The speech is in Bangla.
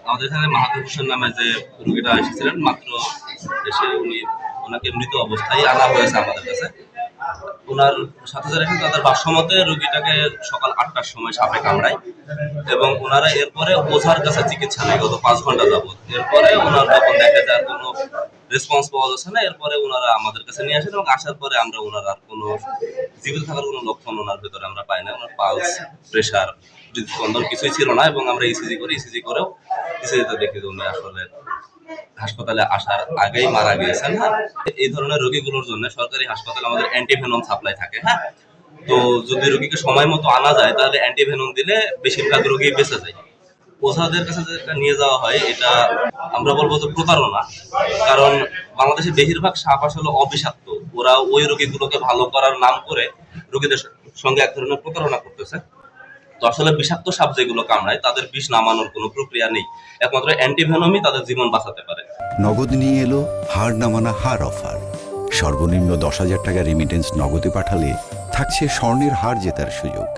আমাদের এখানে মাহাতুর হোসেন নামে যে রোগীটা এসেছিলেন, মাত্র এসে ওনাকে মৃত অবস্থায় আনা হয়েছে আমাদের কাছে। ওনার সাথে যারা এসেছেন তাদের ভাষ্যমতে রোগীটাকে সকাল 8টার সময় সাপে কামড়ায় এবং ওনারা এরপরে ওঝার কাছে চিকিৎসা নেয় গত 5 ঘন্টা যাবত। এরপরে ওনার যখন দেখা যায় কোনো রেসপন্স পাওয়া যাচ্ছে না, এরপরে ওনারা আমাদের কাছে নিয়ে আসেন এবং আসার পরে আমরা ওনার আর কোনো জীবিত থাকার কোনো লক্ষণ ওনার ভেতরে আমরা পাই না। ওনার পালস, প্রেশার, হৃদস্পন্দন কিছুই ছিল না এবং আমরা ইসিজি করেও ইসিজিতে দেখি যে উনি আসলে হাসপাতালে আসার আগেই মারা গিয়েছেন। হ্যাঁ, এই ধরনের রোগীগুলোর জন্য সরকারি হাসপাতালে আমাদের অ্যান্টিভেনম সাপ্লাই থাকে। হ্যাঁ, তো যদি রোগীকে সময় মতো আনা যায় তাহলে অ্যান্টিভেনম দিলে বেশিরভাগ রোগী বেঁচে যায়। ওঝাদের কাছে যেটা নিয়ে যাওয়া হয় এটা আমরা বলবো যে প্রতারণা, কারণ বাংলাদেশের বেশিরভাগ সাপ আসলে অবিষাক্ত। ওরা ওই রোগীগুলোকে ভালো করার নাম করে রোগীদের সঙ্গে এক ধরনের প্রতারণা করতেছে। তো আসলে বিষাক্ত সাপ যেগুলো কামড়ায় তাদের বিষ নামানোর কোনো প্রক্রিয়া নেই, একমাত্র অ্যান্টিভেনমই তাদের জীবন বাঁচাতে পারে। নগদ নিয়ে এলো হার নামানা হার অফার। সর্বনিম্ন 10,000 টাকা রেমিটেন্স নগদে পাঠালে থাকছে স্বর্ণের হার জেতার সুযোগ।